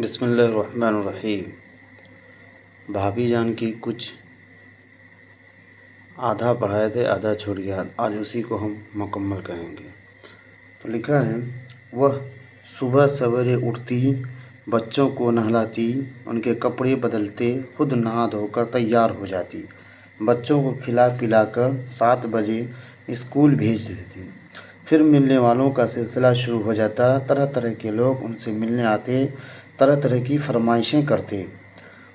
بسم اللہ الرحمن الرحیم۔ بھابھی جان کی کچھ آدھا پڑھائے تھے، آدھا چھوڑ گیا، آج اسی کو ہم مکمل کریں گے۔ تو لکھا ہے، وہ صبح سویرے اٹھتی، بچوں کو نہلاتی، ان کے کپڑے بدلتے، خود نہا دھو کر تیار ہو جاتی، بچوں کو کھلا پلا کر 7 بجے اسکول بھیج دیتی۔ پھر ملنے والوں کا سلسلہ شروع ہو جاتا، طرح طرح کے لوگ ان سے ملنے آتے، طرح طرح کی فرمائشیں کرتے۔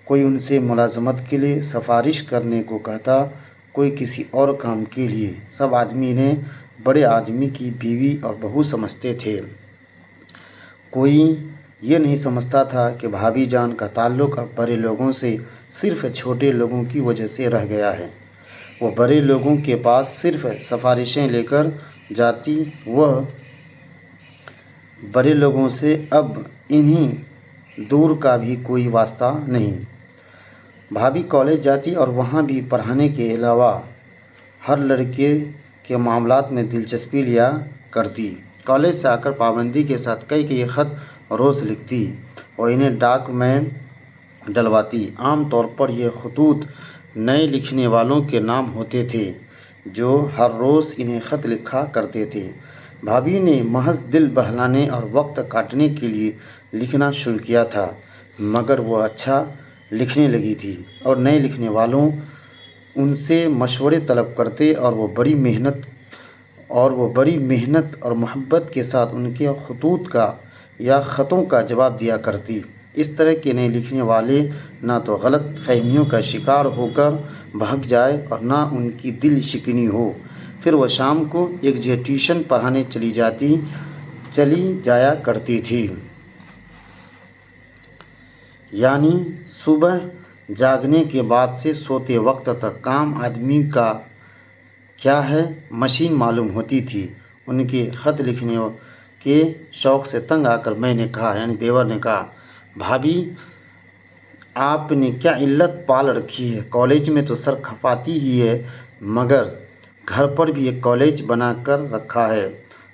کوئی ان سے ملازمت کے لیے سفارش کرنے کو کہتا، کوئی کسی اور کام کے لیے۔ سب آدمی انہیں بڑے آدمی کی بیوی اور بہو سمجھتے تھے۔ کوئی یہ نہیں سمجھتا تھا کہ بھابھی جان کا تعلق اب بڑے لوگوں سے صرف چھوٹے لوگوں کی وجہ سے رہ گیا ہے۔ وہ بڑے لوگوں کے پاس صرف سفارشیں لے کر جاتی، وہ بڑے لوگوں سے اب انہیں دور کا بھی کوئی واسطہ نہیں۔ بھابھی کالج جاتی اور وہاں بھی پڑھانے کے علاوہ ہر لڑکے کے معاملات میں دلچسپی لیا کرتی۔ کالج سے آ کر پابندی کے ساتھ کئی خط روز لکھتی اور انہیں ڈاک میں ڈلواتی۔ عام طور پر یہ خطوط نئے لکھنے والوں کے نام ہوتے تھے جو ہر روز انہیں خط لکھا کرتے تھے۔ بھابھی نے محض دل بہلانے اور وقت کاٹنے کے لیے لکھنا شروع کیا تھا، مگر وہ اچھا لکھنے لگی تھی اور نئے لکھنے والوں ان سے مشورے طلب کرتے اور وہ بڑی محنت اور محبت کے ساتھ ان کے خطوں کا جواب دیا کرتی۔ اس طرح کے نئے لکھنے والے نہ تو غلط فہمیوں کا شکار ہو کر بھاگ جائے اور نہ ان کی دل شکنی ہو۔ پھر وہ شام کو ایک جگہ ٹیوشن پڑھانے چلی جایا کرتی تھی۔ یعنی صبح جاگنے کے بعد سے سوتے وقت تک کام آدمی کا کیا ہے مشین معلوم ہوتی تھی۔ ان کے خط لکھنے کے شوق سے تنگ آ کر میں نے کہا، یعنی دیور نے کہا، بھابھی آپ نے کیا علت پال رکھی ہے؟ کالج میں تو سر کھپاتی ہی ہے، مگر گھر پر بھی ایک کالج بنا کر رکھا ہے۔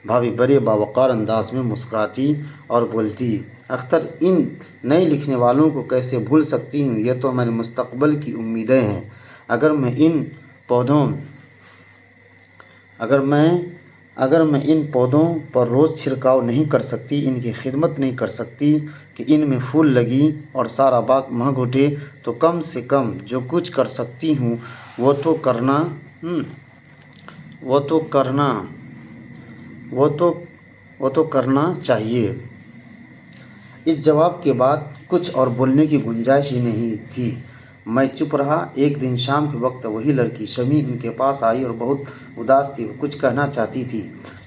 بھابھی بڑے باوقار انداز میں مسکراتی اور بولتی، اختر ان نئے لکھنے والوں کو کیسے بھول سکتی ہوں؟ یہ تو ہمارے مستقبل کی امیدیں ہیں۔ اگر میں ان پودوں پر روز چھڑکاؤ نہیں کر سکتی، ان کی خدمت نہیں کر سکتی کہ ان میں پھول لگیں اور سارا باغ مہک اٹھے، تو کم سے کم جو کچھ کر سکتی ہوں وہ تو کرنا چاہیے۔ اس جواب کے بعد کچھ اور بولنے کی گنجائش ہی نہیں تھی۔ میں چپ رہا۔ ایک دن شام کے وقت وہی لڑکی شمی ان کے پاس آئی اور بہت اداس تھی۔ وہ کچھ کہنا چاہتی تھی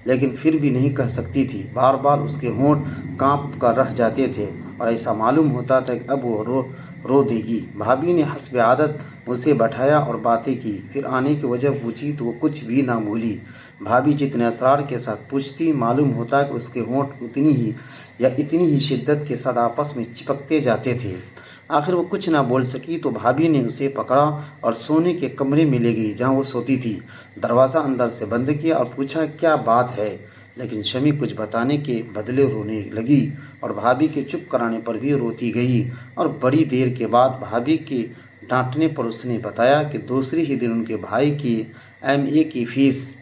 لیکن پھر بھی نہیں کہہ سکتی تھی۔ بار بار اس کے ہونٹ کانپ کر رہ جاتے تھے اور ایسا معلوم ہوتا تھا کہ اب وہ رو دے گی۔ بھابھی نے حسب عادت اسے بٹھایا اور باتیں کی، پھر آنے کی وجہ پوچھی تو وہ کچھ بھی نہ بولی۔ بھابھی جتنے اسرار کے ساتھ پوچھتی، معلوم ہوتا کہ اس کے ہونٹ اتنی ہی شدت کے ساتھ آپس میں چپکتے جاتے تھے۔ آخر وہ کچھ نہ بول سکی تو بھابھی نے اسے پکڑا اور سونے کے کمرے میں لے گئی جہاں وہ سوتی تھی۔ دروازہ اندر سے بند کیا اور پوچھا، کیا بات ہے؟ لیکن شمی کچھ بتانے کے بدلے رونے لگی اور بھابھی کے چپ کرانے پر بھی روتی گئی، اور بڑی دیر کے بعد بھابھی کے ڈانٹنے پر اس نے بتایا کہ دوسری ہی دن ان کے بھائی کی MA کی فیس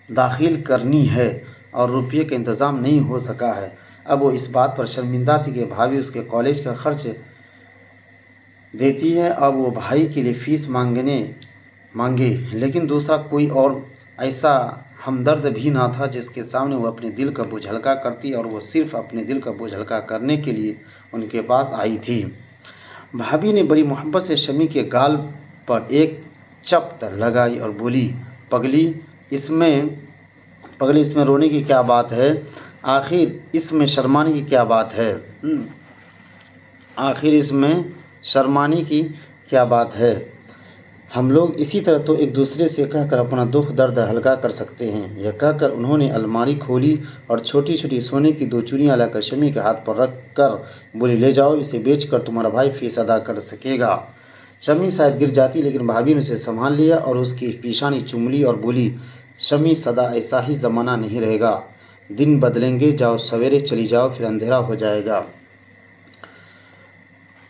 داخل کرنی ہے اور روپے کا انتظام نہیں ہو سکا ہے۔ اب وہ اس بات پر شرمندہ تھی کہ بھابھی اس کے کالج کا خرچ دیتی ہے، اب وہ بھائی کے لیے فیس مانگے، لیکن دوسرا کوئی اور ایسا ہمدرد بھی نہ تھا جس کے سامنے وہ اپنے دل کا بوجھ ہلکا کرتی، اور وہ صرف اپنے دل کا بوجھ ہلکا کرنے کے لیے ان کے پاس آئی تھی۔ بھابھی نے بڑی محبت سے شمی کے گال پر ایک چپت لگائی اور بولی، پگلی اس میں رونے کی کیا بات ہے؟ آخر اس میں شرمانے کی کیا بات ہے؟ ہم لوگ اسی طرح تو ایک دوسرے سے کہہ کر اپنا دکھ درد ہلکا کر سکتے ہیں۔ یہ کہہ کر انہوں نے الماری کھولی اور چھوٹی چھوٹی سونے کی 2 چوڑیاں لا کر شمی کے ہاتھ پر رکھ کر بولی، لے جاؤ، اسے بیچ کر تمہارا بھائی فیس ادا کر سکے گا۔ شمی شاید گر جاتی، لیکن بھابھی نے اسے سنبھال لیا اور اس کی پیشانی چوم لی اور بولی، شمی سدا ایسا ہی زمانہ نہیں رہے گا، دن بدلیں گے، جاؤ سویرے چلی جاؤ، پھر اندھیرا ہو جائے گا۔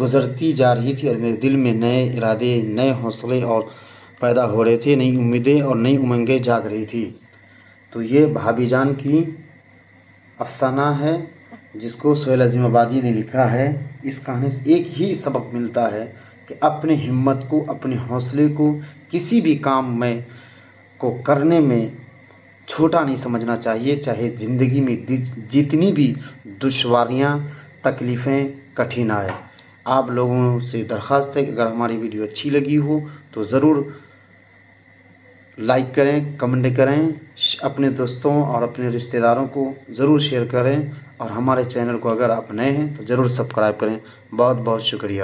گزرتی جا رہی تھی اور میرے دل میں نئے ارادے، نئے حوصلے اور پیدا ہو رہے تھے، نئی امیدیں اور نئی امنگیں جاگ رہی تھی۔ تو یہ بھابھی جان کی افسانہ ہے جس کو سہیل عظیم آبادی نے لکھا ہے۔ اس کہانی سے ایک ہی سبق ملتا ہے کہ اپنے ہمت کو، اپنے حوصلے کو کسی بھی کام میں کو کرنے میں چھوٹا نہیں سمجھنا چاہیے، چاہے زندگی میں جتنی بھی دشواریاں، تکلیفیں، کٹھنائیں۔ آپ لوگوں سے درخواست ہے کہ اگر ہماری ویڈیو اچھی لگی ہو تو ضرور لائک کریں، کمنٹ کریں، اپنے دوستوں اور اپنے رشتہ داروں کو ضرور شیئر کریں، اور ہمارے چینل کو اگر آپ نئے ہیں تو ضرور سبسکرائب کریں۔ بہت بہت شکریہ۔